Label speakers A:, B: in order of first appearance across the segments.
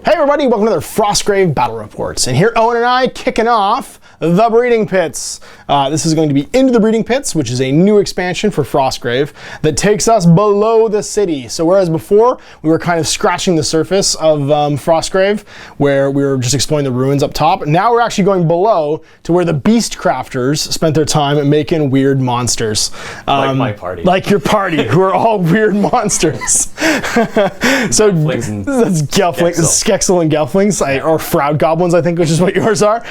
A: Hey everybody, welcome to another Frostgrave Battle Reports. And here Owen and I kicking off the Breeding Pits. This is going to be Into the Breeding Pits, which is a new expansion for Frostgrave that takes us below the city. So whereas before we were kind of scratching the surface of Frostgrave, where we were just exploring the ruins up top, now we're actually going below to where the beast crafters spent their time making weird monsters.
B: Like my party.
A: Like your party, who are all weird monsters. So that's Gelflings. Skexel and Gelflings, or Fraud Goblins, I think, which is what yours are.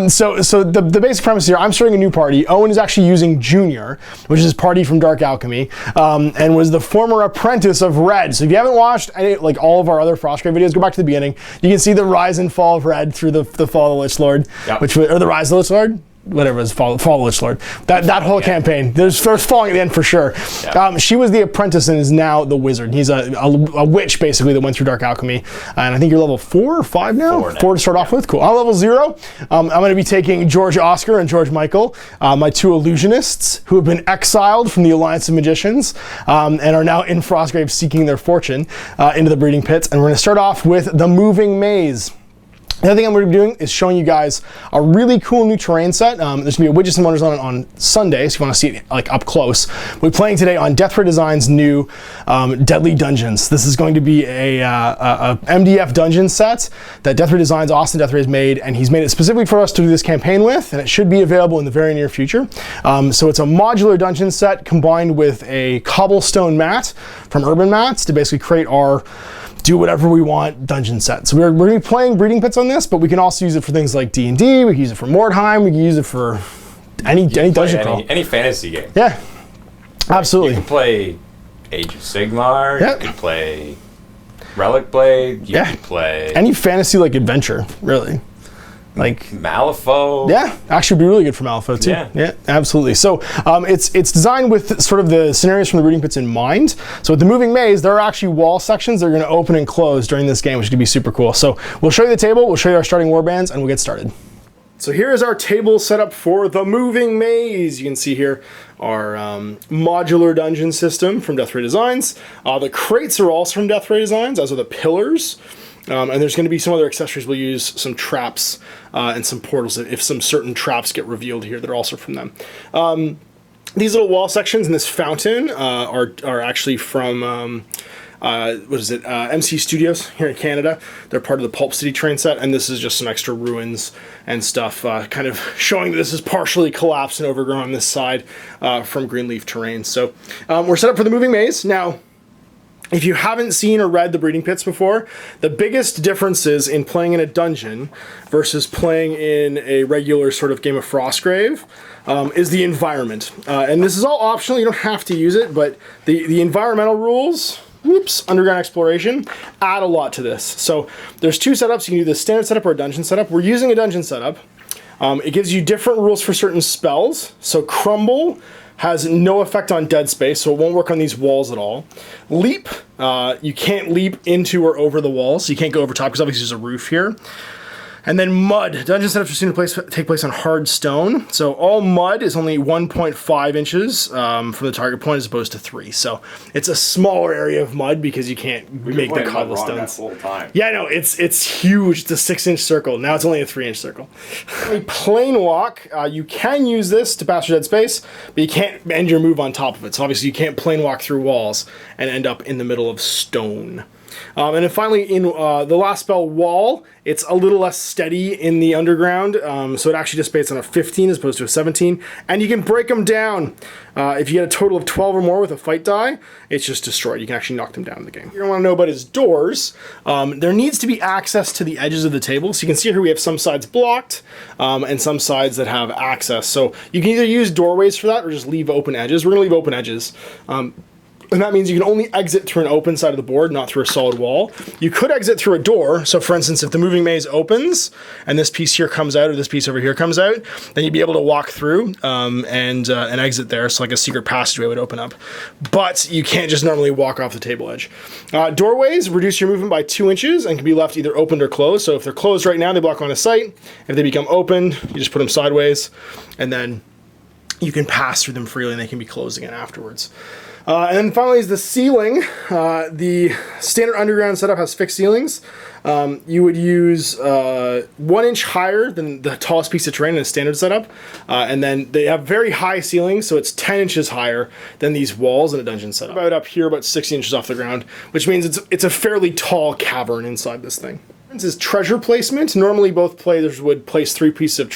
A: So the basic premise here, I'm starting a new party. Owen is actually using Junior, which is his party from Dark Alchemy, and was the former apprentice of Red. So if you haven't watched like all of our other Frostgrave videos, go back to the beginning. You can see the rise and fall of Red through the fall of the Lich Lord, or the rise of the Lich Lord. Whatever it was, fall of the Lich Lord. That whole campaign. There's falling at the end for sure. Yeah. She was the apprentice and is now the wizard. He's a witch basically that went through Dark Alchemy. And I think you're level 4 or 5 now? 4 to start off with. Cool. I'm level 0. I'm going to be taking Georg-Oskar and Georg-Mikal, my two illusionists who have been exiled from the Alliance of Magicians and are now in Frostgrave seeking their fortune into the breeding pits. And we're going to start off with the moving maze. The other thing I'm going to be doing is showing you guys a really cool new terrain set. There's going to be a Widgets and Wonders on Sunday, so if you want to see it like up close. We're playing today on Deathray Design's new Deadly Dungeons. This is going to be a MDF dungeon set that Deathray Design's Austin Deathray has made, and he's made it specifically for us to do this campaign with, and it should be available in the very near future. So it's a modular dungeon set combined with a cobblestone mat from Urban Mats to basically create our do whatever we want dungeon set. So we're going to be playing Breeding Pits on this, but we can also use it for things like D&D, we can use it for Mordheim, we can use it for any dungeon crawl.
B: Any fantasy game.
A: Yeah, absolutely.
B: You can play Age of Sigmar, you can play Relic Blade, you can play
A: any fantasy like adventure, really. Like
B: Malifaux.
A: Yeah, actually would be really good for Malifaux too. Yeah, absolutely. So it's designed with sort of the scenarios from the Breeding Pits in mind. So with the moving maze, there are actually wall sections that are going to open and close during this game, which is going to be super cool. So we'll show you the table, we'll show you our starting warbands, and we'll get started. So here is our table set up for the moving maze. You can see here our modular dungeon system from Deathray Designs. The crates are also from Deathray Designs, as are the pillars. And there's going to be some other accessories. We'll use some traps and some portals if some certain traps get revealed here that are also from them. These little wall sections in this fountain are actually from MC Studios here in Canada. They're part of the Pulp City train set, and this is just some extra ruins and stuff, kind of showing that this is partially collapsed and overgrown on this side from Greenleaf terrain. So we're set up for the moving maze. Now, if you haven't seen or read the Breeding Pits before, the biggest differences in playing in a dungeon versus playing in a regular sort of game of Frostgrave is the environment. And this is all optional, you don't have to use it, but the environmental rules, underground exploration, add a lot to this. So there's two setups. You can do the standard setup or a dungeon setup. We're using a dungeon setup. It gives you different rules for certain spells. So Crumble has no effect on dead space, so it won't work on these walls at all. Leap, you can't leap into or over the walls, so you can't go over top because obviously there's a roof here. And then mud. Dungeon setups are soon to take place on hard stone. So all mud is only 1.5 inches from the target point as opposed to 3. So it's a smaller area of mud because you can't make the cobblestones. Yeah, no, it's huge. It's a 6-inch circle. Now it's only a 3-inch circle. A plane walk, you can use this to pass your dead space, but you can't end your move on top of it. So obviously you can't plane walk through walls and end up in the middle of stone. And then finally, in the last spell, Wall, it's a little less steady in the underground, so it actually dissipates on a 15 as opposed to a 17, and you can break them down. If you get a total of 12 or more with a fight die, it's just destroyed. You can actually knock them down in the game. You're going to want to know about his doors. There needs to be access to the edges of the table, so you can see here we have some sides blocked and some sides that have access. So you can either use doorways for that or just leave open edges. We're going to leave open edges. And that means you can only exit through an open side of the board, not through a solid wall. You could exit through a door. So for instance, if the moving maze opens and this piece here comes out or this piece over here comes out, then you'd be able to walk through and exit there. So like a secret passageway would open up. But you can't just normally walk off the table edge. Doorways reduce your movement by 2 inches and can be left either opened or closed. So if they're closed right now, they block on a sight. If they become open, you just put them sideways and then you can pass through them freely and they can be closed again afterwards. And then finally is the ceiling. The standard underground setup has fixed ceilings. You would use 1 inch higher than the tallest piece of terrain in a standard setup. And then they have very high ceilings, so it's 10 inches higher than these walls in a dungeon setup. About up here, about 60 inches off the ground, which means it's a fairly tall cavern inside this thing. This is treasure placement. Normally both players would place 3 pieces of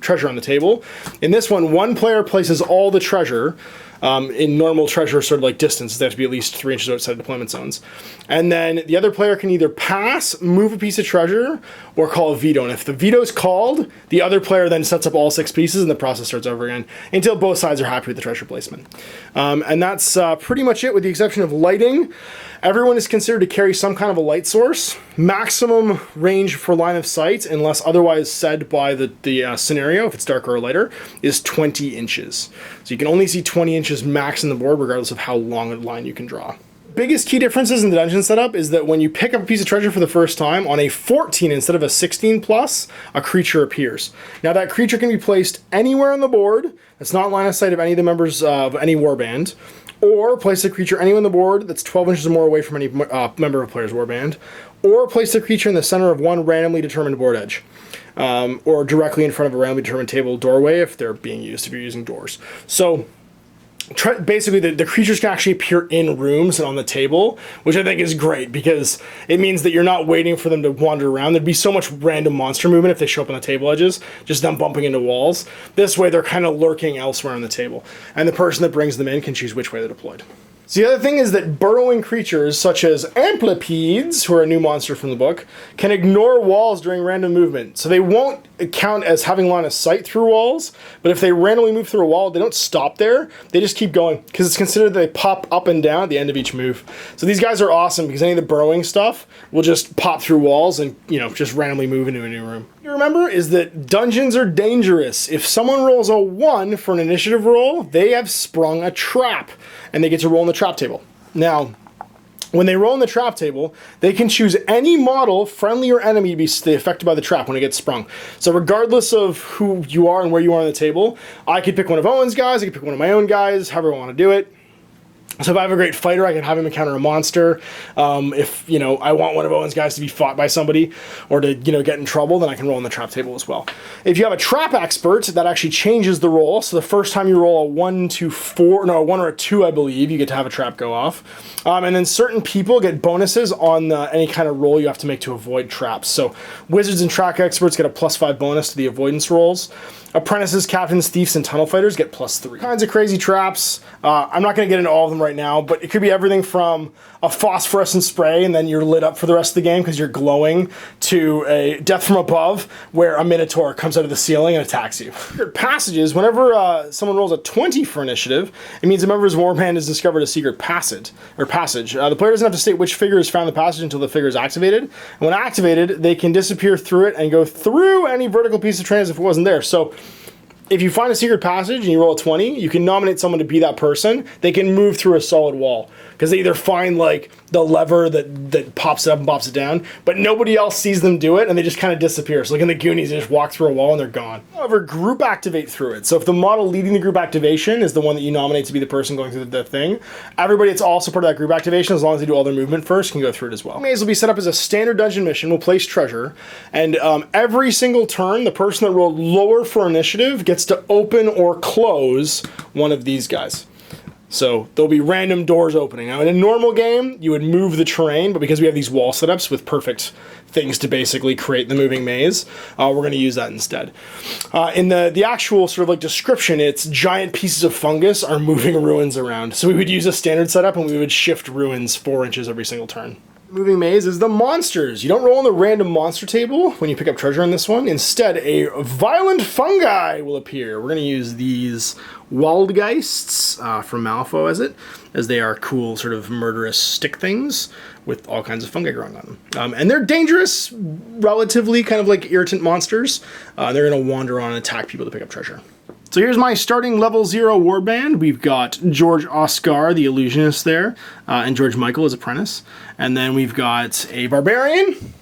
A: treasure on the table. In this one player places all the treasure. In normal treasure sort of like distance, they have to be at least 3 inches outside deployment zones. And then the other player can either pass, move a piece of treasure, or call a veto. And if the veto is called, the other player then sets up all 6 pieces and the process starts over again until both sides are happy with the treasure placement. And that's pretty much it with the exception of lighting. Everyone is considered to carry some kind of a light source. Maximum range for line of sight, unless otherwise said by the scenario, if it's darker or lighter, is 20 inches. So you can only see 20 inches max in the board, regardless of how long a line you can draw. Biggest key differences in the dungeon setup is that when you pick up a piece of treasure for the first time, on a 14 instead of a 16 plus, a creature appears. Now that creature can be placed anywhere on the board. It's not line of sight of any of the members of any warband. Or place the creature anywhere on the board that's 12 inches or more away from any member of a player's warband. Or place the creature in the center of one randomly determined board edge. Or directly in front of a randomly determined table doorway if they're being used, if you're using doors. So basically the creatures can actually appear in rooms and on the table, which I think is great because it means that you're not waiting for them to wander around. There'd be so much random monster movement if they show up on the table edges, just them bumping into walls. This way they're kind of lurking elsewhere on the table, and the person that brings them in can choose which way they're deployed. So the other thing is that burrowing creatures, such as amplipedes, who are a new monster from the book, can ignore walls during random movement. So they won't count as having line of sight through walls, but if they randomly move through a wall, they don't stop there. They just keep going, because it's considered that they pop up and down at the end of each move. So these guys are awesome, because any of the burrowing stuff will just pop through walls and, just randomly move into a new room. What you remember is that dungeons are dangerous. If someone rolls a 1 for an initiative roll, they have sprung a trap, and they get to roll in the trap table. Now, when they roll in the trap table, they can choose any model, friendly or enemy, to be affected by the trap when it gets sprung. So regardless of who you are and where you are on the table, I could pick one of Owen's guys, I could pick one of my own guys, however I want to do it. So if I have a great fighter, I can have him encounter a monster. If, I want one of Owen's guys to be fought by somebody or to, get in trouble, then I can roll on the trap table as well. If you have a trap expert, that actually changes the roll. So the first time you roll a 1 or a 2, I believe, you get to have a trap go off. And then certain people get bonuses on any kind of roll you have to make to avoid traps. So wizards and trap experts get a +5 bonus to the avoidance rolls. Apprentices, captains, thieves, and tunnel fighters get +3. Kinds of crazy traps. I'm not going to get into all of them right now, but it could be everything from a phosphorescent spray and then you're lit up for the rest of the game because you're glowing, to a death from above where a minotaur comes out of the ceiling and attacks you. Secret passages, whenever someone rolls a 20 for initiative, it means a member's warband has discovered a secret passage. The player doesn't have to state which figure has found the passage until the figure is activated. And when activated, they can disappear through it and go through any vertical piece of terrain as if it wasn't there. So if you find a secret passage and you roll a 20, you can nominate someone to be that person. They can move through a solid wall because they either find like the lever that pops it up and pops it down, but nobody else sees them do it and they just kind of disappear. So like in the Goonies, they just walk through a wall and they're gone. However, group activate through it. So if the model leading the group activation is the one that you nominate to be the person going through the thing, everybody that's also part of that group activation, as long as they do all their movement first, can go through it as well. Maze will be set up as a standard dungeon mission. We'll place treasure, and every single turn, the person that rolled lower for initiative gets to open or close one of these guys. So there'll be random doors opening. Now in a normal game, you would move the terrain, but because we have these wall setups with perfect things to basically create the moving maze, we're going to use that instead. In the actual sort of like description, it's giant pieces of fungus are moving ruins around. So we would use a standard setup and we would shift ruins 4 inches every single turn. Moving maze is the monsters. You don't roll on the random monster table when you pick up treasure in this one. Instead, a violent fungi will appear. We're going to use these Waldgeists from Malifaux as they are cool sort of murderous stick things with all kinds of fungi growing on them. And they're dangerous, relatively kind of like irritant monsters. They're going to wander on and attack people to pick up treasure. So here's my starting level 0 warband. We've got Georg-Oskar, the illusionist there, and Georg-Mikal as apprentice. And then we've got a barbarian,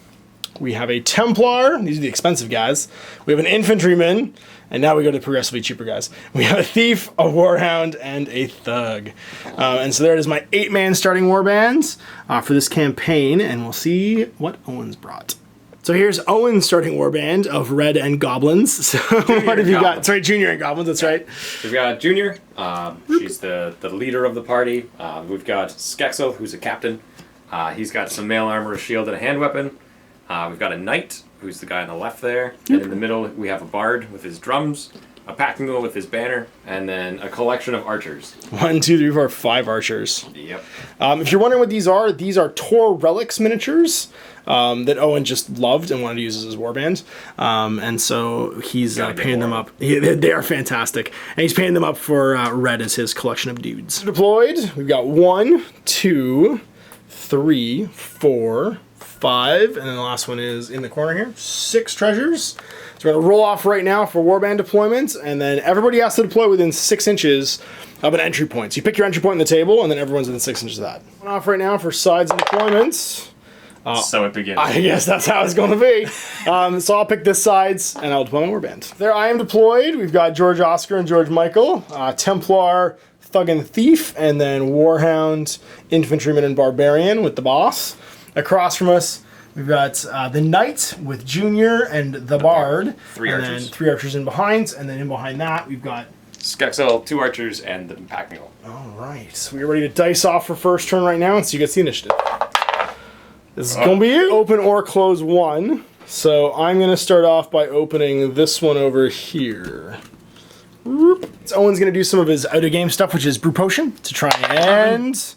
A: We have a Templar. These are the expensive guys. We have an Infantryman. And now we go to progressively cheaper guys. We have a Thief, a Warhound, and a Thug. And so there it is, my 8-man starting warband for this campaign. And we'll see what Owen's brought. So here's Owen's starting warband of Red and Goblins. So what have you got? Sorry, Junior and Goblins, that's right.
C: We've got Junior. She's the leader of the party. We've got Skexel, who's a captain. He's got some mail armor, a shield, and a hand weapon. We've got a Knight, who's the guy on the left there. And in the middle, we have a Bard with his drums, a packing mule with his banner, and then a collection of archers.
A: 1, 2, 3, 4, 5 archers.
C: Yep.
A: If you're wondering what these are Tor Relics miniatures that Owen just loved and wanted to use as his warband. And so he's painting them up. They are fantastic. And he's painting them up for Red as his collection of dudes. Deployed, we've got 1, 2, 3, 4, 5, and then the last one is in the corner here. 6 treasures. So we're going to roll off right now for warband deployment, and then everybody has to deploy within 6 inches of an entry point. So you pick your entry point on the table, and then everyone's within 6 inches of that. Going off right now for sides and deployments.
C: So it begins.
A: I guess that's how it's going to be. So I'll pick this sides, and I'll deploy my warband. There I am deployed. We've got Georg-Oskar and Georg-Mikal, Templar, Thug and Thief, and then Warhound, Infantryman, and Barbarian with the boss. Across from us, we've got the Knight with Junior and the Bard.
C: 3 archers.
A: And then 3 archers in behind, and then in behind that, we've got
C: Skexel, 2 archers, and the pack mule.
A: All right, so we're ready to dice off for first turn right now, and so you get the initiative. This is going to be you. Open or close 1. So I'm going to start off by opening this one over here. So Owen's going to do some of his out-of-game stuff, which is Brew Potion, to try and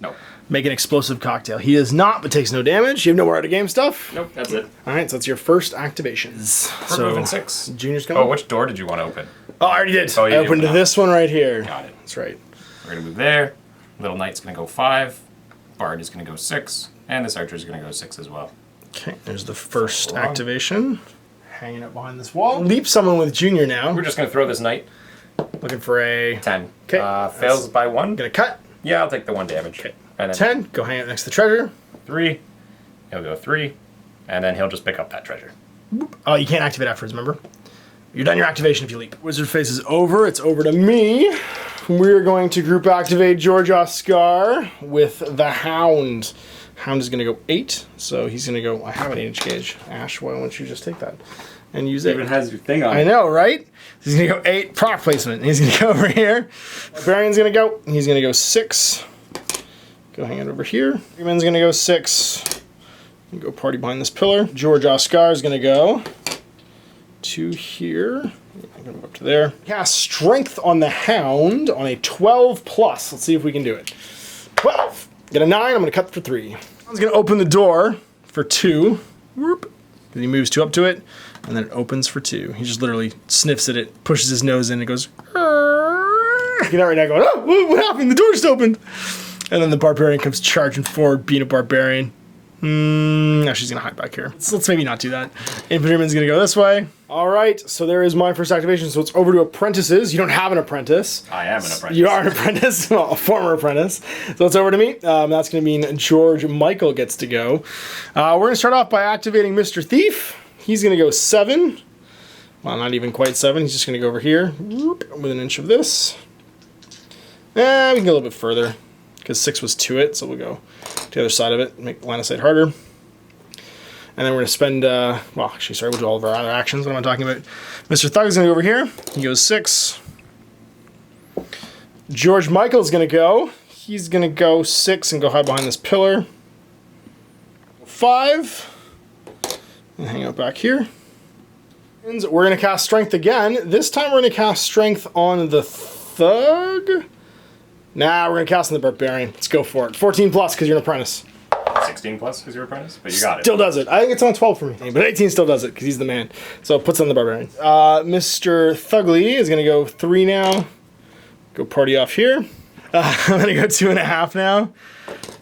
A: make an explosive cocktail. He does not, but takes no damage. You have no more out-of-game stuff?
C: Nope, that's it.
A: All right, so that's your first activation.
C: We're moving 6.
A: Junior's coming.
C: Oh, which door did you want to open?
A: Oh, I already did.
C: Oh,
A: I opened this one right here.
C: Got it.
A: That's right.
C: We're going to move there. Little Knight's going to go 5. Bard is going to go 6. And this archer is going to go 6 as well.
A: Okay, there's the first activation. Hanging up behind this wall. Leap someone with Junior now.
C: We're just going to throw this Knight.
A: Looking for a
C: 10.
A: Okay.
C: Fails by 1.
A: Gonna cut.
C: Yeah, I'll take the 1 damage.
A: Okay.
C: And then
A: 10. Go hang out next to the treasure.
C: 3. He'll go 3. And then he'll just pick up that treasure.
A: Oh, you can't activate afterwards, remember? You're done your activation if you leap. Wizard phase is over. It's over to me. We're going to group activate Georg-Oskar with the Hound. Hound is going to go 8. So he's going to go... I have an 8-inch gauge. Ash, why don't you just take that and use it?
C: It even has your thing on it.
A: I know, right? He's going to go 8. Proc placement. He's going to go over here. Barbarian's going to go. He's going to go 6. Go hang out over here. Human's going to go 6. Go party behind this pillar. Georg-Oskar is going to go to here. I'm going to go up to there. Cast Strength on the Hound on a 12 plus. Let's see if we can do it. 12. Get a 9. I'm going to cut for 3. Hound's going to open the door for 2. Whoop. Then he moves 2 up to it, and then it opens for 2. He just literally sniffs at it, pushes his nose in, and goes, you know, right now going, oh, what happened? The door just opened. And then the barbarian comes charging forward, being a barbarian. Now she's going to hide back here. Let's maybe not do that. Infantryman's going to go this way. All right, so there is my first activation. So it's over to apprentices. You don't have an apprentice.
C: I am an apprentice.
A: You are an apprentice, well, a former apprentice. So it's over to me. That's going to mean Georg-Mikal gets to go. We're going to start off by activating Mr. Thief. He's going to go 7. Well, not even quite 7. He's just going to go over here with an inch of this. We can go a little bit further because 6 was to it, so we'll go to the other side of it, make line of sight harder. And then we're going to spend, well, actually, sorry, we'll do all of our other actions. What am I talking about? Mr. Thug's going to go over here. He goes 6. Georg-Mikal's going to go. He's going to go 6 and go hide behind this pillar. 5. And hang out back here. And we're going to cast Strength again. This time we're going to cast Strength on the Thug. Nah, we're going to cast on the Barbarian. Let's go for it. 14 plus because you're an apprentice.
C: 16 plus because you're apprentice, but you got it.
A: Still does it. I think it's on 12 for me, but 18 still does it because he's the man. So it puts on the Barbarian. Mr. Thugly is going to go 3 now. Go party off here. I'm going to go 2.5 now.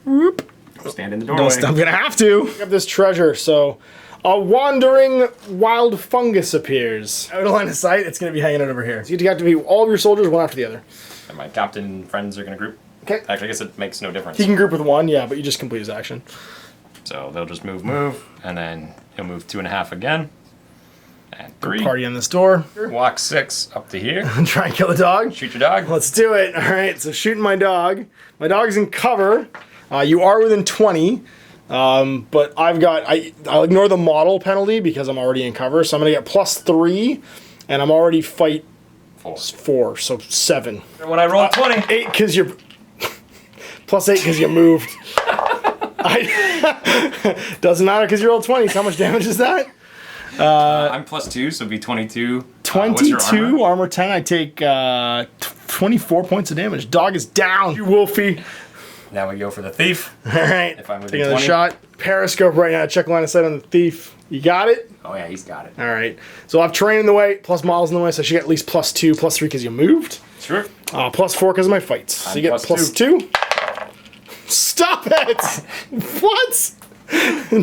A: Whoop.
C: Stand in the doorway.
A: I'm going to have to. Pick up this treasure. So a wandering wild fungus appears. Out of line of sight, it's going to be hanging out over here. So you have to activate all of your soldiers one after the other.
C: And my captain and friends are going to group.
A: Okay.
C: Actually, I guess it makes no difference.
A: He can group with 1, yeah, but you just complete his action.
C: So they'll just move, and then he'll move 2.5 again. And 3.
A: Party on this door.
C: Walk 6 up to here.
A: Try and kill the dog.
C: Shoot your dog.
A: Let's do it. All right, so shooting my dog. My dog's in cover. You are within 20, but I'll ignore the model penalty because I'm already in cover. So I'm gonna get +3, and I'm already fight 4, so 7.
C: When I roll 20.
A: 8 because you're +8 because you moved. Doesn't matter because you rolled 20. So how much damage is that?
C: I'm +2, so it'd be 22.
A: 22,
C: what's your
A: armor 10. I take 24 points of damage. Dog is down. You Wolfie.
C: Now we go for the thief.
A: All right.
C: If I'm within
A: Take another
C: 20.
A: shot. Periscope right now. Check line of sight on the thief. You got it?
C: Oh yeah, he's got it.
A: All right. So I'll have terrain in the way, plus miles in the way, so I should get at least +2, +3 because you moved.
C: Sure.
A: +4 because of my fights. So you get +2. Stop it! What?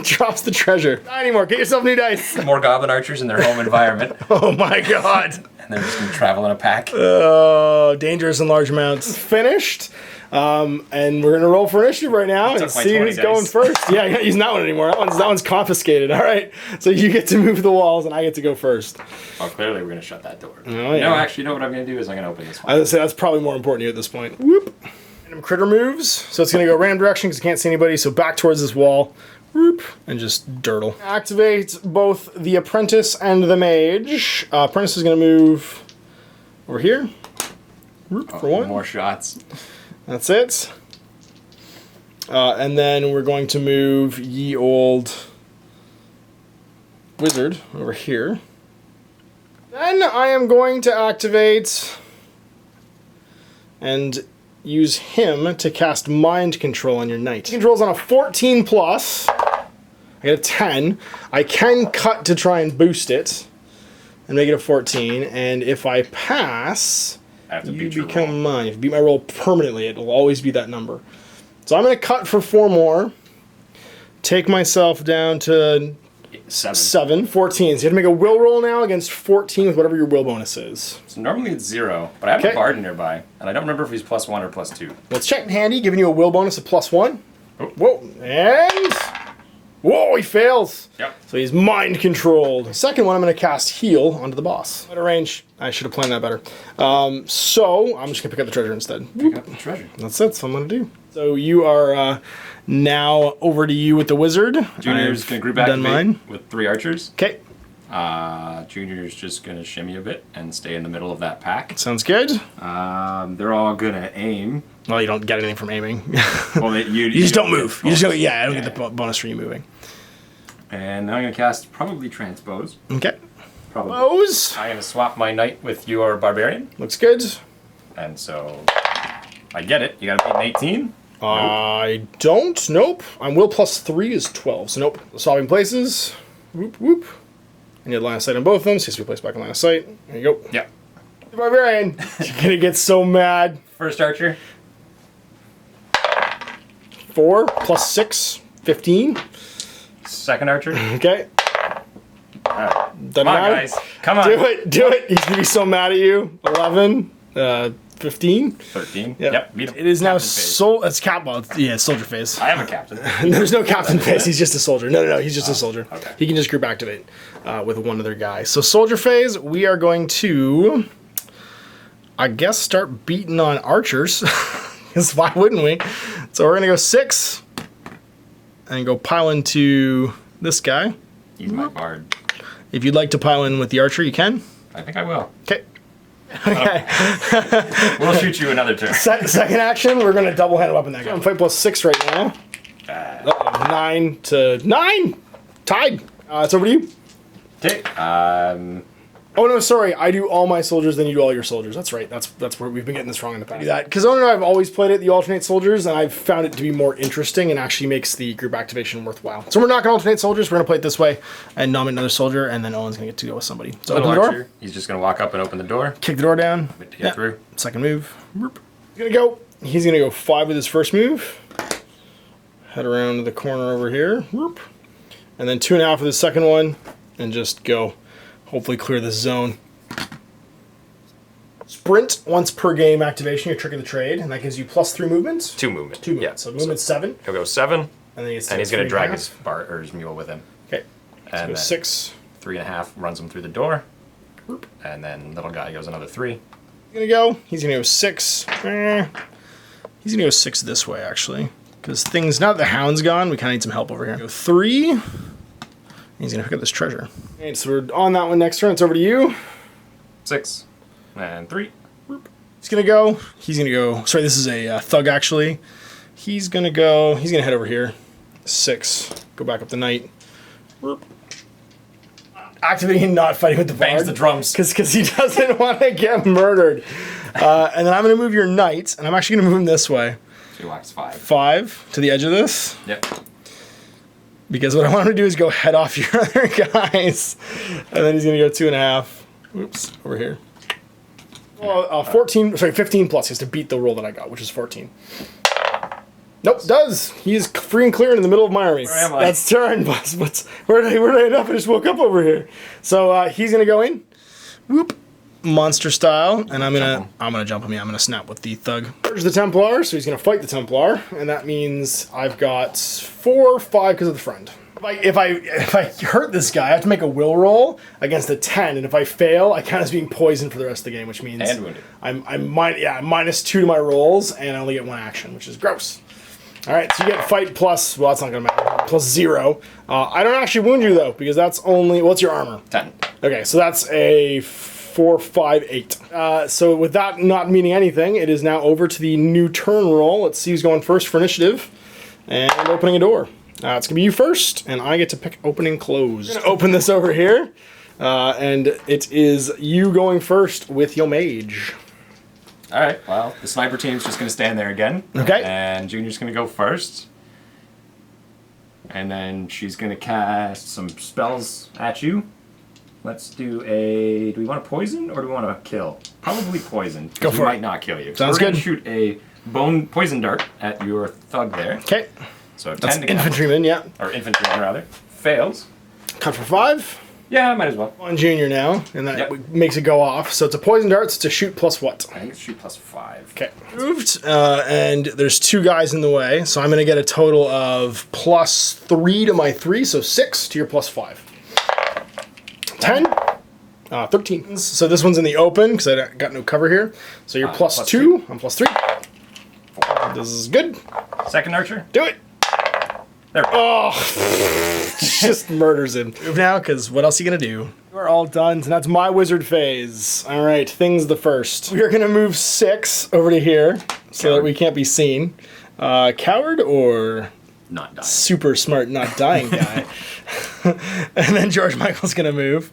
A: Drops the treasure. Not anymore. Get yourself new dice.
C: More goblin archers in their home environment.
A: Oh my god.
C: And they're just gonna travel in a pack.
A: Oh, dangerous in large amounts. Finished. And we're gonna roll for initiative right now and see who's going first. Yeah, I'm not using that one anymore. That one's confiscated. All right. So you get to move the walls and I get to go first.
C: Oh, clearly we're gonna shut that door.
A: Oh, yeah.
C: No, actually, you know what I'm gonna do is I'm gonna open this one.
A: I would say that's probably more important to you at this point. Whoop. Random critter moves. So it's gonna go random direction because you can't see anybody. So back towards this wall. Whoop. And just dirtle. Activate both the apprentice and the mage. Apprentice is gonna move over here. Whoop, for 1.
C: More shots.
A: That's it. And then we're going to move ye old wizard over here. Then I am going to activate and use him to cast mind control on your knight. Control's on a 14 plus. I get a 10. I can cut to try and boost it and make it a 14. And if I pass, you become mine. If you beat my roll permanently, it will always be that number. So I'm going to cut for 4 more. Take myself down to 7. 14. So you have to make a will roll now against 14 with whatever your will bonus is.
C: So normally it's 0, but I have a bard nearby, and I don't remember if he's +1 or +2.
A: Let's check handy, giving you a will bonus of +1.
C: Oh.
A: Whoa, and... Whoa, he fails.
C: Yep.
A: So he's mind controlled. Second one, I'm going to cast heal onto the boss. Out of range. I should have planned that better. So I'm just going to pick up the treasure instead.
C: Pick up the treasure.
A: That's it. That's what I'm going to do. So you are now over to you with the wizard.
C: Junior's going to group activate with 3 archers.
A: Okay.
C: Junior's just going to shimmy a bit and stay in the middle of that pack.
A: Sounds good.
C: They're all going to aim.
A: Well, you don't get anything from aiming.
C: Well, you
A: just don't move. You just go, I don't get the bonus for you moving.
C: And now I'm going to cast probably transpose.
A: Okay.
C: Probably.
A: Pose.
C: I'm going to swap my knight with your barbarian.
A: Looks good.
C: And so I get it. You got to beat an 18.
A: I don't. Nope. I'm will +3 is 12. So nope. Swapping places. Whoop, whoop. And you had line of sight on both of them, so you have to be placed back in line of sight. There you go.
C: Yeah.
A: The barbarian. You're going to get so mad.
C: First archer.
A: 4 + 6, 15.
C: Second archer.
A: Okay.
C: Alright. Come on, guys. Come on.
A: Do it. He's going to be so mad at you. 11, 15.
C: 13.
A: Yep.
C: Beat him.
A: It is now
C: Captain phase.
A: it's soldier phase.
C: I have a captain.
A: There's no captain phase. He's just a soldier. No. He's just a soldier.
C: Okay.
A: He can just group activate with one other guy. So soldier phase, we are going to, I guess, start beating on archers. Because why wouldn't we? So we're going to go 6 and go pile into this guy.
C: He's my bard.
A: If you'd like to pile in with the archer, you can.
C: I think I will.
A: Okay. Okay.
C: We'll shoot you another turn.
A: Second action, we're going to double hand weapon that guy. I'm fight +6 right now. 9 to 9. Tied. It's over to you.
C: Okay.
A: Oh no, sorry. I do all my soldiers, then you do all your soldiers. That's right. That's where we've been getting this wrong in the past. That because Owen and I have always played it the alternate soldiers, and I've found it to be more interesting and actually makes the group activation worthwhile. So we're not gonna alternate soldiers. We're gonna play it this way and nominate another soldier, and then Owen's gonna get to go with somebody. So open the door.
C: He's just gonna walk up and open the door.
A: Kick the door down.
C: Wait to get through.
A: Second move. He's gonna go 5 with his first move. Head around to the corner over here. And then 2.5 with his second one, and just go. Hopefully clear this zone. Sprint once per game activation, your trick of the trade, and that gives you +3 movements.
C: 2 movement.
A: 2 movements. So movement 7.
C: He'll go 7.
A: And then
C: he's going to drag his or his mule with him.
A: Okay.
C: And
A: so 6.
C: 3.5 runs him through the door. And then little guy goes another 3.
A: He's gonna go 6. He's gonna go 6 this way, actually. Because things, now that the hound's gone, we kind of need some help over here. Go 3. He's gonna pick up this treasure. Okay, so we're on that one next turn. It's over to you.
C: 6. And 3.
A: He's gonna go, sorry, this is a thug, actually. He's gonna head over here. 6. Go back up the knight. Activating and not fighting with the
C: bangs
A: bard.
C: The drums.
A: Because he doesn't want to get murdered. And then I'm going to move your knight, and I'm actually going to move him this way.
C: So he walks 5.
A: 5 to the edge of this.
C: Yep.
A: Because what I want him to do is go head off your other guys. And then he's going to go 2.5. Oops, over here. Well, 15 plus. He has to beat the roll that I got, which is 14. Nope, does. He's free and clear in the middle of my army.
C: Where am I?
A: That's turn, boss. Where did I end up? I just woke up over here. So he's gonna go in. Whoop. Monster style. And I'm gonna jump him. Yeah, I'm gonna snap with the thug. There's the Templar, so he's gonna fight the Templar, and that means I've got 4 or 5 because of the friend. If I hurt this guy, I have to make a will roll against a 10, and if I fail, I count as being poisoned for the rest of the game, which means
C: and wounded.
A: I'm -2 to my rolls, and I only get 1 action, which is gross. All right, so you get fight plus, well, that's not going to matter, plus 0. I don't actually wound you, though, because that's only, what's your armor?
C: 10.
A: Okay, so that's a 4, 5, 8. So with that not meaning anything, it is now over to the new turn roll. Let's see who's going first for initiative. And opening a door. It's going to be you first, and I get to pick open and close. I'm going to open this over here, and it is you going first with your mage.
C: All right, well, the sniper team's just going to stand there again.
A: Okay.
C: And Junior's going to go first. And then she's going to cast some spells at you. Let's do do we want to poison or do we want to kill? Probably poison.
A: Go for it.
C: Might not kill you.
A: Sounds
C: so we're
A: good.
C: Going to shoot a poison dart at your thug there.
A: Okay.
C: So 10
A: That's
C: to get
A: infantryman, yeah.
C: Or infantryman, rather. Fails.
A: Cut for 5.
C: Yeah, might as well.
A: On Junior now, and that makes it go off. So it's a poison dart, so it's a shoot plus what?
C: I think it's shoot plus 5.
A: Okay. Moved, and there's 2 guys in the way, so I'm going to get a total of plus 3 to my 3, so 6 to your plus 5. 10. 13. So this one's in the open, because I got no cover here. So you're plus 2, I'm plus 3. 4. This is good.
C: Second archer.
A: Do it.
C: There we go.
A: Oh, just murders him. Move now, because what else are you going to do? We're all done, and that's my wizard phase. All right, things the first. We are going to move 6 over to here, so that we can't be seen. Coward or...
C: Not dying.
A: Super smart, not dying guy. And then Georg-Mikal's going to move,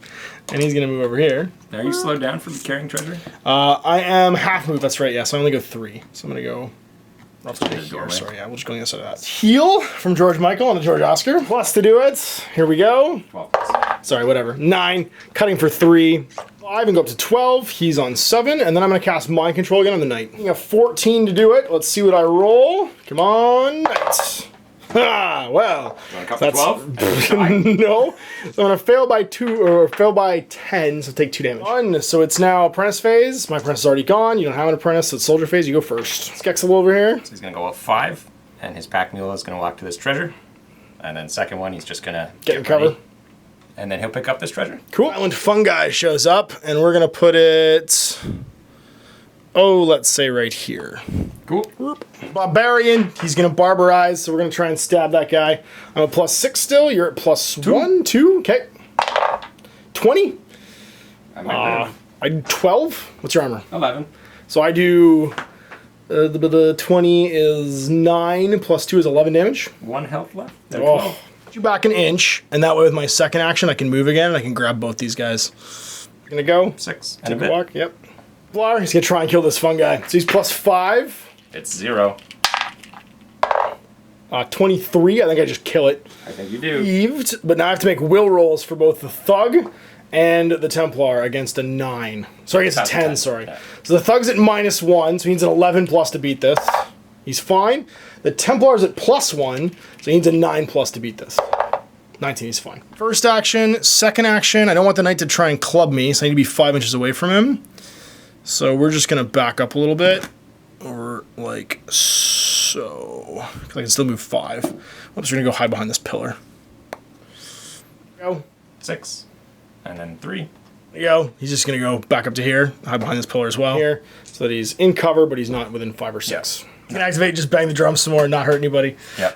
A: and he's going to move over here.
C: Now, are you slowed down from carrying treasure?
A: I am half move, that's right, yeah, so I only go 3. So I'm going to go...
C: Here,
A: sorry, yeah, we'll just go on the other side of that. Heal from Georg-Mikal onto Georg-Oskar. Plus to do it. Here we go.
C: 12.
A: Sorry, whatever. 9. Cutting for 3. 5 and go up to 12. He's on 7. And then I'm going to cast Mind Control again on the Knight. You have 14 to do it. Let's see what I roll. Come on, Knight. Ah, well.
C: You want to cut for 12?
A: No. So I'm going to fail by 2, or fail by 10, so take 2 damage. 1. So it's now apprentice phase. My apprentice is already gone. You don't have an apprentice, so it's soldier phase. You go first. Skexel over here.
C: So he's going to go up 5, and his pack mule is going to walk to this treasure. And then second one, he's just going to
A: get in cover.
C: And then he'll pick up this treasure.
A: Cool. That one fungi shows up, and we're going to put it... Oh, let's say right here.
C: Cool.
A: Barbarian, he's going to barbarize, so we're going to try and stab that guy. I'm at plus 6 still, you're at plus 1, 2, okay. 20. I do 12. What's your armor?
C: 11.
A: So I do, the 20 is 9, plus 2 is 11 damage.
C: 1 health left.
A: Oh, put you back an inch, and that way with my second action I can move again, and I can grab both these guys. Gonna go.
C: 6 and
A: Take
C: a bit.
A: walk, yep. Blar, he's gonna try and kill this fungi. So he's plus 5.
C: It's 0.
A: 23, I think I just kill it.
C: I think you do.
A: Heaved, but now I have to make will rolls for both the Thug and the Templar against a 9. Sorry, against a 10, sorry. Yeah. So the Thug's at -1, so he needs an 11 plus to beat this. He's fine. The Templar's at +1, so he needs a 9 plus to beat this. 19, he's fine. First action, second action, I don't want the Knight to try and club me, so I need to be 5 inches away from him. So we're just gonna back up a little bit. Or like So, I can still move 5. Oops, we're gonna go hide behind this pillar. Go.
C: 6. And then 3.
A: There you go. He's just gonna go back up to here, hide behind this pillar as well. Here, so that he's in cover, but he's not within 5 or 6.
C: Yeah.
A: You can activate, just bang the drum some more and not hurt anybody.
C: Yeah.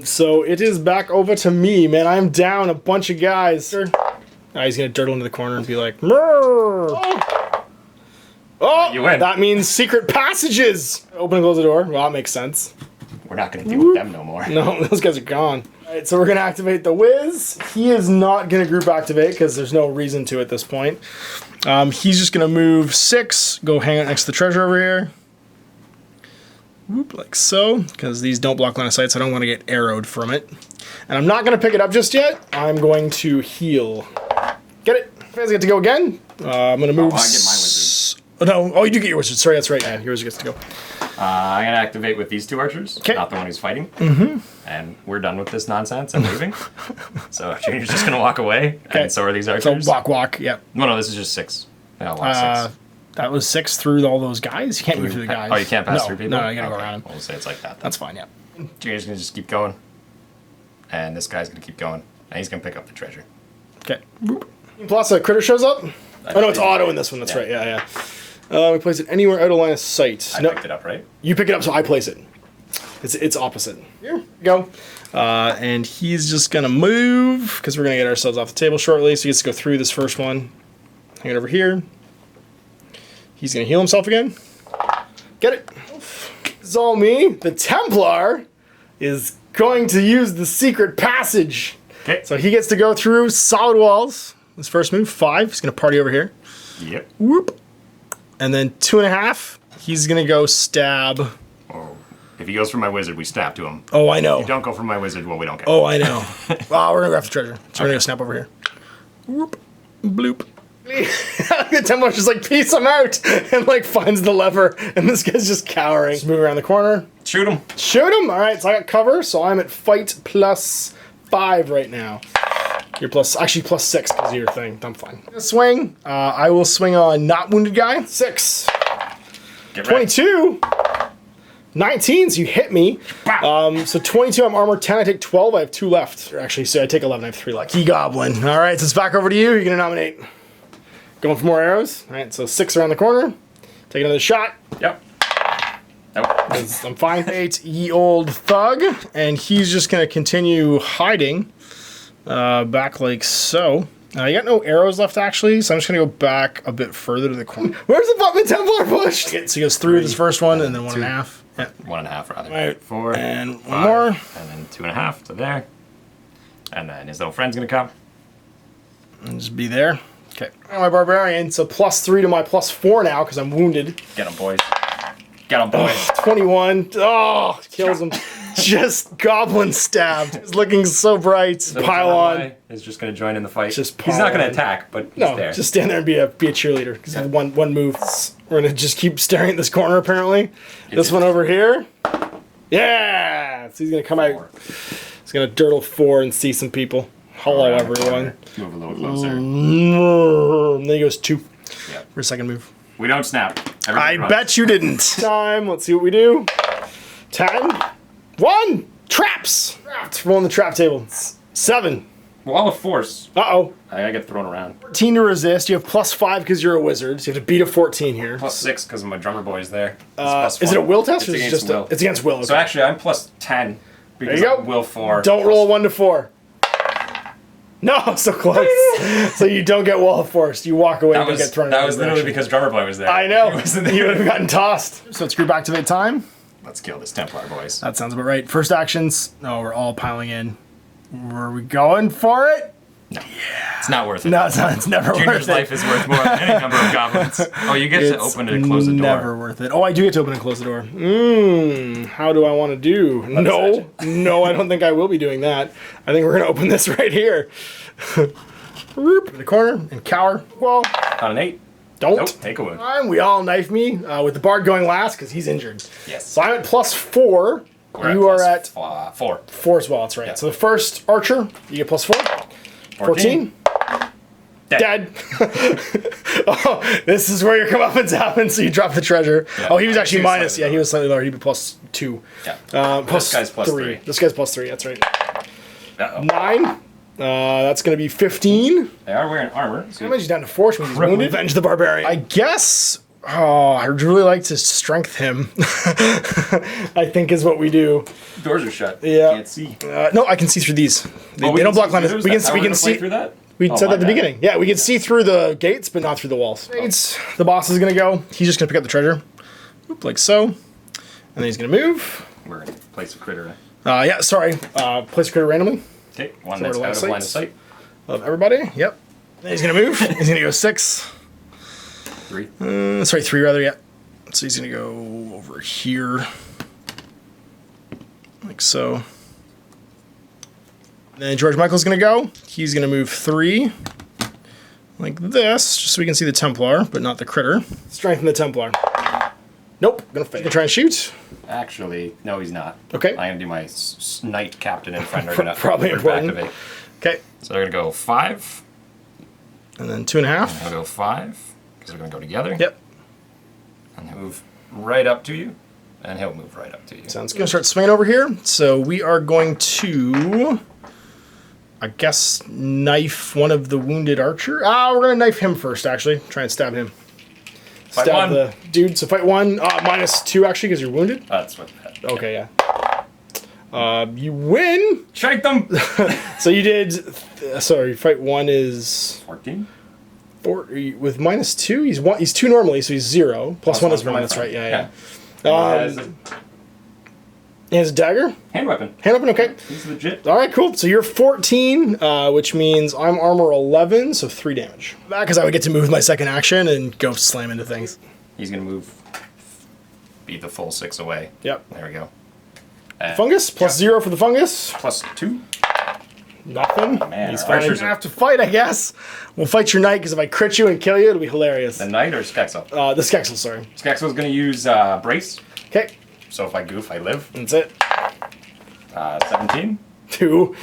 A: So it is back over to me, man. I'm down a bunch of guys. He's gonna dirtle into the corner and be like, "Murr." Oh,
C: You win.
A: That means secret passages. Open and close the door. Well, that makes sense.
C: We're not going to deal with them no more.
A: No, those guys are gone. All right, so we're gonna activate the Wiz. He is not gonna group activate because there's no reason to at this point. He's just gonna move 6, go hang out next to the treasure over here. Whoop, like so, because these don't block line of sight, so I don't want to get arrowed from it. And I'm not gonna pick it up just yet. I'm going to heal. Get it? Fans get to go again. I'm gonna move.
C: I get my wizard.
A: Oh, no, oh, you do get your wizard. Sorry, that's right. Yeah, your wizard gets to go.
C: I'm going to activate with these 2 archers, not the one who's fighting. And we're done with this nonsense. I'm leaving. So Junior's just going to walk away, and so are these archers.
A: So walk, yeah.
C: No, this is just 6. Yeah, walk 6.
A: That was 6 through all those guys? You can't move through the guys.
C: Oh, you can't pass through people?
A: No, you gotta go around them.
C: We'll say it's like that.
A: That's fine, yeah.
C: Junior's going to just keep going. And this guy's going to keep going. And he's going to pick up the treasure.
A: Okay. Plus a critter shows up. Oh no, it's auto in this one. That's right. Yeah. We place it anywhere out of line of sight.
C: I picked it up, right?
A: You pick it up, so I place it. It's opposite. Here we go. And he's just gonna move because we're gonna get ourselves off the table shortly. So he gets to go through this first one. Hang it over here. He's gonna heal himself again. Get it. It's all me. The Templar is going to use the secret passage.
C: Okay.
A: So he gets to go through solid walls. His first move, 5. He's gonna party over here.
C: Yep.
A: Whoop. And then 2.5. He's gonna go stab.
C: Oh, if he goes for my wizard, we snap to him.
A: Oh, I know.
C: If you don't go for my wizard, well, we don't care.
A: Oh, I know. We're gonna grab the treasure. So we're gonna snap over here. Whoop. Bloop. The Templar's just like, peace, I'm out, and like finds the lever, and this guy's just cowering. Just move around the corner.
C: Shoot him.
A: Shoot him. All right, so I got cover, so I'm at fight plus 5 right now. You're actually plus 6 because of your thing. I'm fine. Swing. I will swing on not wounded guy. 6.
C: Get
A: 22. 19, so you hit me. So 22, I'm armor 10. I take 12. I have 2 left. Actually, so I take 11. I have 3 left. Key Goblin. All right, so it's back over to you. You're gonna nominate. Going for more arrows. All right, so 6 around the corner. Take another shot.
C: Yep. Nope.
A: I'm fine. 8, ye old thug, and he's just gonna continue hiding. Back like so. You got no arrows left actually, so I'm just gonna go back a bit further to the corner. Where's the button Templar pushed? Okay, so he goes through this first one and then 1.5. Yeah.
C: 1.5 rather.
A: Right.
C: 4
A: and
C: 5,
A: 1 more.
C: And then 2.5 to there. And then his little friend's gonna come.
A: And just be there. Okay. My barbarian, so plus 3 to my plus 4 now because I'm wounded.
C: Get him, boys. Get him, boys.
A: 21. Oh, kills him. Just goblin stabbed. It's looking so bright. Pile on.
C: Is just going to join in the fight.
A: Just
C: he's not going
A: pile
C: to attack, but he's
A: No,
C: there.
A: just stand there and be a cheerleader. Because one move. We're gonna just keep staring at this corner. Apparently, this one over here. Yeah. So he's gonna come out. He's gonna dirtle 4 and see some people. Hello, everyone.
C: Move a little closer.
A: And then he goes 2 for a second move.
C: We don't snap.
A: I bet you didn't. Time. Let's see what we do. 10. 1. Traps. Trapped. Roll on the trap table. 7.
C: Wall of force.
A: Uh-oh.
C: I get thrown around.
A: 14 to resist. You have plus 5 because you're a wizard. So you have to beat a 14 here.
C: Plus 6 because my drummer boy's there.
A: Is it a will test?
C: It's
A: or is it
C: against
A: just
C: will.
A: It's against will. Okay.
C: So actually, I'm plus 10 because
A: There you go.
C: I'm will 4.
A: Don't roll a 1 to 4. No, so close. So you don't get wall of force. You walk away and don't get thrown.
C: That was literally because drummer boy was there.
A: I know.
C: He wasn't there.
A: You would have gotten tossed. So it's group activate time.
C: Let's kill this Templar, boys.
A: That sounds about right. First actions. No, we're all piling in. Were we going for it?
C: No. Yeah. It's not worth it.
A: No, it's not. It's never
C: Junior's
A: worth it.
C: life is worth more than any number of goblins. Oh, you get to open and close the door.
A: Never worth it. Oh, I do get to open and close the door. How do I want to do? No, I don't think I will be doing that. I think we're going to open this right here. In the corner and cower. Well,
C: On an 8.
A: don't.
C: Nope, take a wound.
A: Time. We all knife me with the bard going last because he's injured.
C: Yes.
A: So I'm at plus 4. You are at
C: 4.
A: 4 as well. That's right.
C: Yeah.
A: So the first archer, you get plus 4. 14. Dead. Oh, this is where your comeuppance happens, so you drop the treasure.
C: Yeah,
A: oh, he was actually minus.
C: slightly
A: Yeah, he
C: lower.
A: was slightly lower. He'd be +2.
C: Yeah.
A: Plus
C: This guy's plus
A: 3.
C: three.
A: This guy's +3, that's right.
C: Uh-oh.
A: 9. That's going to be 15.
C: They are wearing armor. So
A: Damage down to 4, which means he's wounded. Avenge the barbarian. I guess... Oh, I'd really like to strength him. I think is what we do.
C: doors are shut.
A: Yeah.
C: Can't see.
A: No, I can see through these. They
C: we
A: don't
C: can
A: block
C: see
A: line.
C: through those?
A: We can
C: That's how we're gonna play
A: see
C: through that.
A: We
C: Oh,
A: said
C: my
A: that at the
C: bad.
A: beginning. Yeah, we can see through the gates, but not through the walls. Gates. The boss is gonna go. He's just gonna pick up the treasure, like so, and then he's gonna move.
C: We're gonna place a critter.
A: Yeah, sorry. Place a critter randomly
C: Okay, one
A: So
C: that's
A: we're
C: out of line of sight.
A: of everybody. Yep. Then he's gonna move. He's gonna go 6.
C: 3.
A: Sorry, 3 rather. Yeah. So he's gonna go over here, like so. Then Georg-Mikal's gonna go. He's gonna move 3, like this, just so we can see the Templar, but not the critter. Strengthen the Templar. Nope, gonna fail. Gonna try and shoot.
C: Actually, no, he's not.
A: Okay.
C: I'm gonna do my knight captain and friend are gonna
A: Probably important.
C: activate.
A: Okay,
C: So they're gonna go 5.
A: and then 2.5.
C: I'll go 5 because they're gonna go together.
A: Yep,
C: And he'll move right up to you, and he'll move right up to you.
A: sounds good. Gonna start swinging over here. So we are going to, I guess, knife one of the wounded archer. We're gonna knife him first, actually. Try and stab him.
C: Fight
A: Stab
C: one.
A: the dude. So fight 1. -2 actually, because you're wounded.
C: That's what.
A: Okay, yeah. You win.
C: Shank them.
A: So you did. Sorry, fight 1 is
C: 14.
A: 4 with -2. He's 2 normally, so he's 0. Plus 1 is
C: for
A: 1.
C: my
A: That's right.
C: friend.
A: Yeah.
C: He has a
A: He has a dagger.
C: hand weapon.
A: Hand open. Okay.
C: He's legit.
A: All right, cool. So you're 14, which means I'm armor 11, so 3 damage. Because I would get to move my second action and go slam into things.
C: He's gonna move. Be the full 6 away.
A: Yep.
C: There we go.
A: Fungus plus
C: Yeah.
A: 0 for the fungus.
C: Plus 2.
A: Nothing.
C: Man,
A: He's
C: our
A: fine.
C: archers
A: Gonna
C: are-
A: have to fight, I guess. We'll fight your knight because if I crit you and kill you, it'll be hilarious.
C: The knight or Skexel?
A: The Skexel, sorry.
C: Skexel's gonna use brace.
A: Okay,
C: So if I goof, I live.
A: that's it.
C: 17.
A: 2,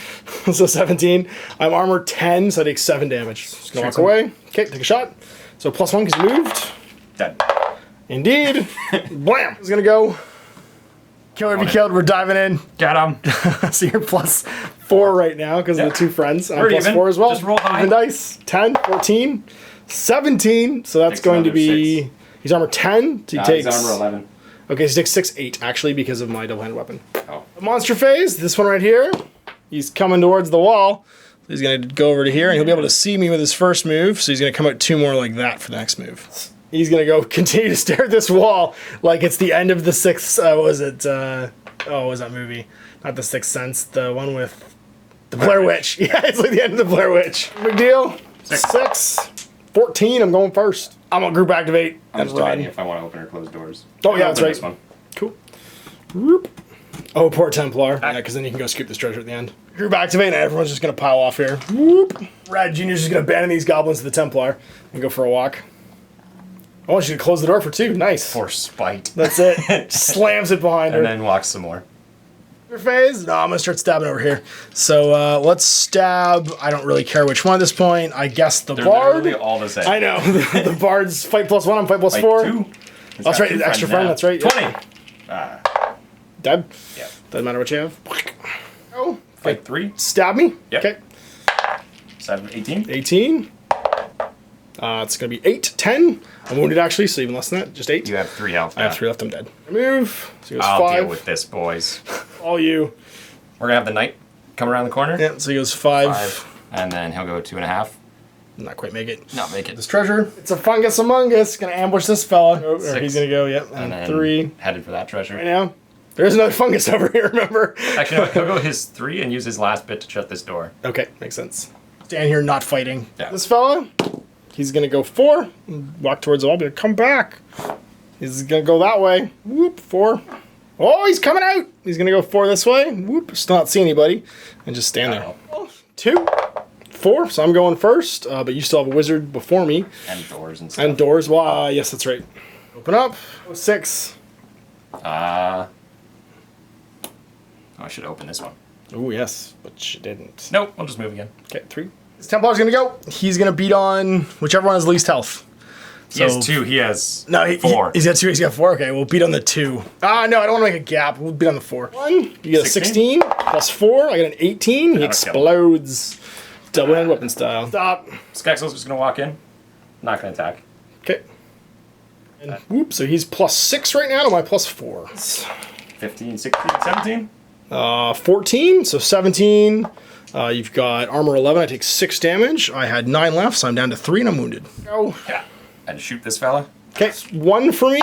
A: so 17. I'm armor 10, so I take 7 damage. Just gonna walk
C: Sure.
A: away. Okay, take a shot. So plus 1 because you moved.
C: Dead.
A: Indeed. Blam! He's gonna go. Kill or be killed. We're diving in.
C: Get him.
A: So you're plus 4 right now because of
C: Yeah.
A: the 2 friends. I'm
C: We're
A: plus
C: even.
A: 4 as well.
C: Just roll high.
A: Even dice. 10, 14, 17. So that's
C: Takes
A: going to
C: another
A: be.
C: 6.
A: He's armor 10. So he
C: He's
A: takes.
C: armor 11.
A: Okay, so he takes 6, 8 actually because of my double-handed weapon.
C: Oh.
A: Monster phase. This one right here. He's coming towards the wall. He's gonna go over to here and he'll be able to see me with his first move. So he's gonna come out 2 more like that for the next move. He's gonna go continue to stare at this wall like it's the end of the 6th. What was it? What was that movie? Not the 6th Sense. The one with the Blair Witch. Yeah, it's like the end of the Blair Witch. Big deal. 6, 14. I'm going first. I'm gonna group activate
C: I'm
A: and
C: just debating
A: run.
C: if I want to open or close doors.
A: Oh, yeah,
C: I'll
A: that's
C: open
A: right.
C: This one.
A: Cool. Whoop. Oh, poor Templar. Yeah, because then you can go scoop this treasure at the end. Group activate, and everyone's just going to pile off here. Whoop. Rad Jr.'s just going to abandon these goblins to the Templar and go for a walk. I want you to close the door for 2. Nice.
C: For spite.
A: That's it. Slams it behind her.
C: And then walks some more.
A: Your phase? No, I'm going to start stabbing over here. So let's stab. I don't really care which one at this point. I guess the
C: They're
A: Bard.
C: literally all the same.
A: I know. The Bard's fight plus 1, I'm fight plus
C: Like
A: 4.
C: 2.
A: That's right, the extra friend, that's right.
C: 20.
A: Dead.
C: Yeah.
A: Doesn't matter what you have. Oh.
C: Fight 3.
A: Stab me.
C: Yep.
A: Okay.
C: 7, 18.
A: 18. It's going to be 8, 10. I'm wounded actually, so even less than that. Just 8.
C: You have 3 health.
A: I have 3 left. I'm dead. Move. So he goes
C: I'll
A: 5.
C: deal with this, boys.
A: All you.
C: We're going to have the knight come around the corner.
A: Yeah, so he goes 5.
C: 5. And then he'll go 2.5.
A: Not quite make it.
C: Not make it.
A: This treasure. It's a fungus among us. Gonna ambush this fella. Or
C: 6.
A: he's gonna go, yep.
C: And
A: And
C: then
A: 3.
C: headed for that treasure.
A: Right now. There's another fungus over here, remember?
C: Actually, no, he'll go his 3 and use his last bit to shut this door.
A: Okay, makes sense. Stand here not fighting.
C: Yeah.
A: This fella, he's gonna go 4. Walk towards the wall, but come back. He's gonna go that way. Whoop, 4. Oh, he's coming out. He's gonna go 4 this way. Whoop, still not see anybody. And just stand there. 2, 4, so I'm going first, but you still have a wizard before me.
C: And doors and stuff.
A: And doors, well, yes, that's right. Open up. 6.
C: Oh, I should open this one.
A: Oh, yes, but you didn't.
C: Nope, we'll just move again.
A: Okay, 3. This Templar's gonna go. He's gonna beat on whichever one has least health.
C: He has 2. He has
A: no,
C: 4.
A: He's got 2. He's got 4. Okay, we'll beat on the 2. Ah, no, I don't want to make a gap. We'll beat on the 4. 1. You get a 16 plus 4. I get an 18. He explodes. Double-handed weapon style. Stop.
C: Skexel's just gonna walk in. Not gonna attack.
A: Okay. And whoop. So he's plus 6 right now to my plus 4.
C: 15, 16, 17.
A: 14. So 17. You've got armor 11. I take 6 damage. I had 9 left, so I'm down to 3 and I'm wounded. Go.
C: Yeah. And shoot this fella.
A: Okay, 1 for me.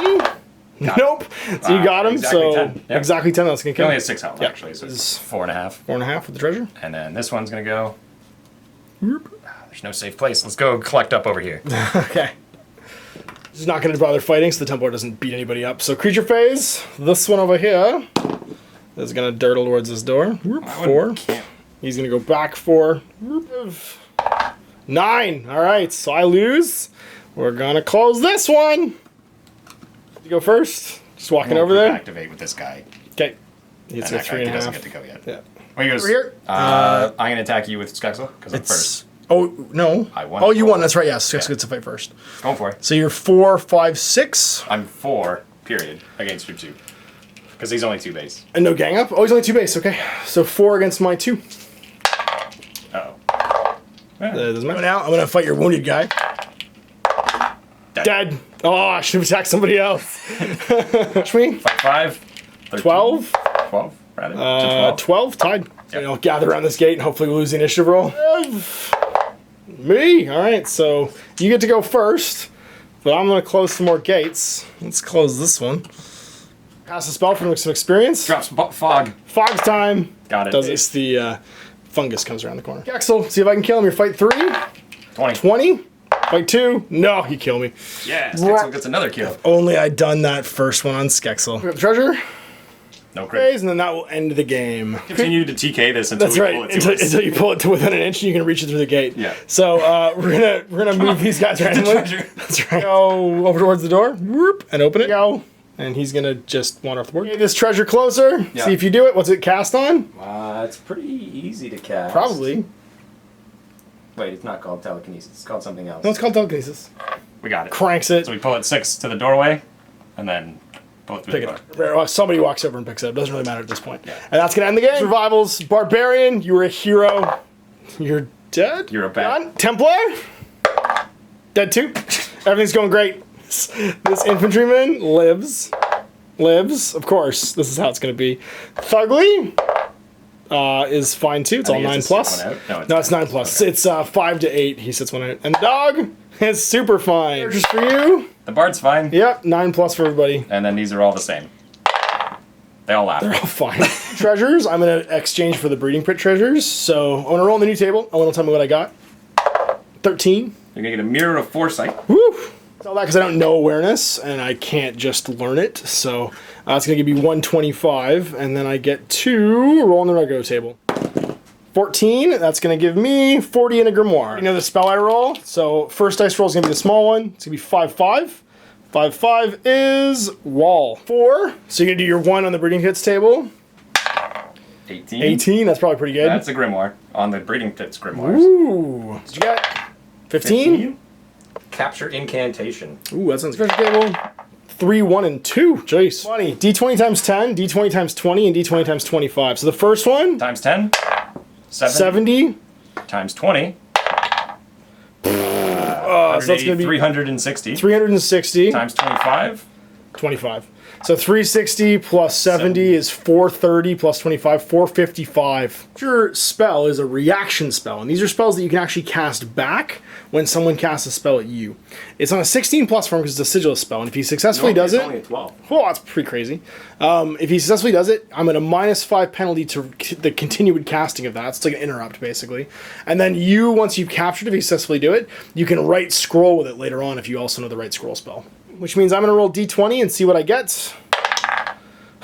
A: Nope. So you got him.
C: Exactly
A: so
C: 10. Yep.
A: Exactly 10. That's gonna
C: He
A: kill.
C: only has 6 health actually, so it's 4.5.
A: 4.5 with the treasure.
C: And then this one's gonna go. There's no safe place. Let's go collect up over here.
A: Okay. He's not gonna bother fighting, so the Templar doesn't beat anybody up. So creature phase. This one over here is gonna dirtle towards this door. 4. He's gonna go back 4. 9. All right. So I lose. We're gonna close this one. You go first. Just walking over there.
C: Activate with this guy.
A: Okay. He's got 3.5.
C: He doesn't get to go yet.
A: Yeah.
C: Well, he goes,
A: Over here.
C: I'm gonna attack you with Skexel because I'm first.
A: Oh no!
C: I won.
A: Oh, you won. That's right. Yes, Skexel gets to fight first.
C: Going for it.
A: So you're 4, 5, 6.
C: I'm 4. Period against your 2. Because he's only 2 base.
A: And no gang up. Oh, he's only 2 base. Okay. So 4 against my 2.
C: Uh-oh.
A: Doesn't matter. Now I'm gonna fight your wounded guy. Dead. Oh, I should have attacked somebody else. Watch me.
C: 5, 13,
A: 12.
C: 12. Rather.
A: 12. Tied.
C: Yep.
A: I'll gather around this gate and hopefully we'll lose the initiative roll. Me. All right. So you get to go first, but I'm gonna close some more gates. Let's close this one. Pass a spell for some experience.
C: Drops fog.
A: Fog's time.
C: Got it.
A: Does this? The fungus comes around the corner. Axel, see if I can kill him. Your fight 3.
C: 20.
A: 20. Fight 2. No, you kill me.
C: Yeah, Skexel gets another kill.
A: If only I'd done that first one on Skexel. We got the treasure.
C: No crit.
A: And then that will end the game.
C: Continue to TK this until
A: That's
C: we
A: right.
C: pull it to us.
A: Until you pull it to within an inch, and you can reach it through the gate.
C: Yeah.
A: So we're gonna move these guys randomly. That's right. Go over towards the door. Whoop, and open it. Go. And he's gonna just wander off the board. Get this treasure closer.
C: Yeah.
A: See if you do it. What's it cast on?
B: It's pretty easy to cast.
A: Probably.
B: Wait, it's not called telekinesis. It's called something else.
A: No, it's called telekinesis.
C: We got it.
A: Cranks it.
C: So we pull it 6 to the doorway, and then pull it through
A: Pick
C: the
A: it
C: door.
A: up. Somebody walks over and picks it up. Doesn't really matter at this point.
C: Yeah.
A: And that's gonna end the game. Survivals. Barbarian, you were a hero. You're dead.
C: You're a bat.
A: Templar. Dead too. Everything's going great. This infantryman lives. Of course. This is how it's gonna be. Thugly is fine too. It's all 9 plus. No, it's 9 plus. Okay. It's 5 to 8. He sits one out. And the dog is super fine. Just for you.
C: The bard's fine.
A: Yep, 9 plus for everybody.
C: And then these are all the same. They all laugh.
A: They're all fine. Treasures, I'm going to exchange for the breeding pit treasures. So I'm going to roll on the new table. I want to tell me what I got. 13.
C: You're going to get a mirror of foresight.
A: Woo! It's all that because I don't know awareness, and I can't just learn it. So it's going to give me 125, and then I get 2 roll on the regular table. 14, that's going to give me 40 in a grimoire. You know the spell I roll? So first dice roll is going to be the small one. It's going to be 5-5. 5-5 is wall. 4, so you're going to do your 1 on the breeding pits table.
C: 18.
A: 18, that's probably pretty good.
C: That's a grimoire on the breeding pits grimoires.
A: Ooh. Did you get 15?
C: Capture incantation.
A: Ooh, that sounds good. Table. 3, 1, and 2. Jeez. 20. D20 times 10, D20 times 20, and D20 times 25. So the first one.
C: Times 10.
A: 70.
C: Times 20.
A: So that's going to be
C: 360.
A: 360.
C: Times 25.
A: 25. So 360 plus 70 is 430 plus 25, 455. Your spell is a reaction spell, and these are spells that you can actually cast back when someone casts a spell at you. It's on a 16 plus form because it's a sigillus spell, and if he successfully does it...
B: It's only a 12.
A: Oh, that's pretty crazy. If he successfully does it, I'm at a -5 penalty to the continued casting of that. It's like an interrupt, basically. And then you, once you've captured it, if you successfully do it, you can write scroll with it later on if you also know the right scroll spell. Which means I'm going to roll d20 and see what I get.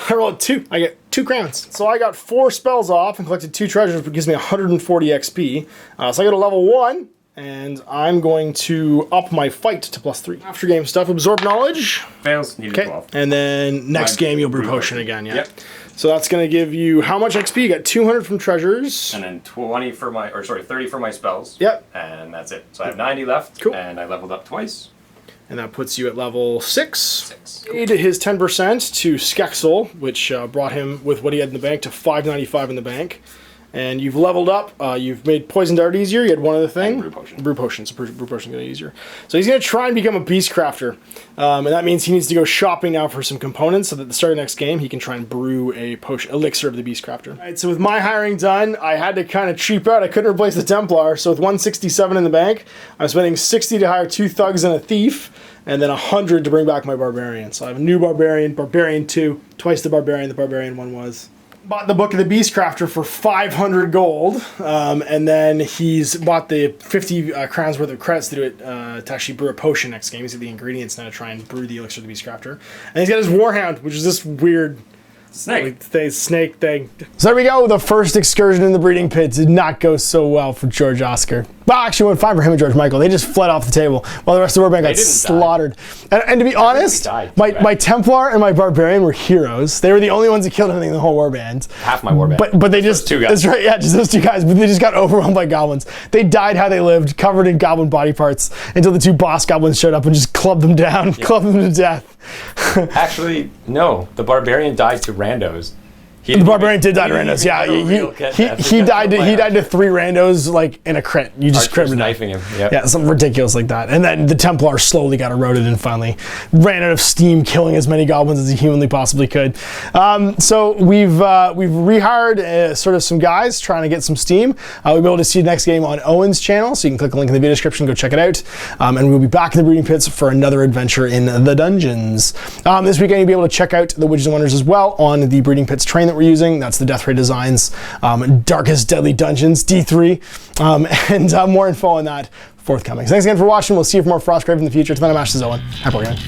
A: I rolled 2. I get 2 crowns. So I got 4 spells off and collected 2 treasures, which gives me 140 XP. So I got a level 1, and I'm going to up my fight to +3. After game stuff, absorb knowledge.
C: Fails. Needed 12.
A: And then next game you'll brew potion again, yeah.
C: Yep.
A: So that's going to give you how much XP? You got 200 from treasures.
C: And then 30 for my spells.
A: Yep.
C: And that's it. So I have 90 left.
A: Cool.
C: And I leveled up twice.
A: And that puts you at level 6.
C: Cool.
A: Paid his 10% to Skexel, which brought him, with what he had in the bank, to 595 in the bank. And you've leveled up. You've made Poison Dart easier. You had one other thing.
C: And Brew Potion.
A: Brew Potion. So Brew Potion is going to be easier. So he's going to try and become a Beast Crafter. And that means he needs to go shopping now for some components so that at the start of the next game he can try and brew a potion, elixir of the Beast Crafter. All right, so with my hiring done, I had to kind of cheap out. I couldn't replace the Templar. So with 167 in the bank, I'm spending 60 to hire 2 thugs and a thief, and then 100 to bring back my Barbarian. So I have a new Barbarian, Barbarian 2, twice the Barbarian 1 was. Bought the Book of the Beast Crafter for 500 gold, and then he's bought the 50 crowns worth of credits to do it, to actually brew a potion next game. He's got the ingredients now to try and brew the elixir of the Beast Crafter. And he's got his Warhound, which is this weird snake thing. So there we go. The first excursion in the breeding pit did not go so well for Georg-Oskar. Well, actually went fine for him and Georg-Mikal. They just fled off the table while the rest of the warband got slaughtered. And to be honest, my Templar and my Barbarian were heroes. They were the only ones that killed anything in the whole warband.
C: Half my warband.
A: But they just,
C: two guys.
A: That's right, yeah, just those 2 guys. But they just got overwhelmed by goblins. They died how they lived, covered in goblin body parts, until the 2 boss goblins showed up and just clubbed them down, clubbed them to death.
B: Actually, no. The Barbarian died to randos.
A: The Barbarian did die to randos. Yeah, he died to 3 randos like in a crit. You just crit
B: knifing him. Yep.
A: Yeah, something ridiculous like that. And then the Templar slowly got eroded and finally ran out of steam, killing as many goblins as he humanly possibly could. So we've rehired sort of some guys trying to get some steam. We'll be able to see the next game on Owen's channel, so you can click the link in the video description, go check it out. And we'll be back in the breeding pits for another adventure in the dungeons. This weekend you'll be able to check out the Witches and Wonders as well on the breeding pits train that we're using. That's the Death Ray Designs Darkest Deadly Dungeons D3, and more info on that forthcoming. So thanks again for watching. We'll see you for more Frostgrave in the future. It's been a Mash to Owen. Happy gaming.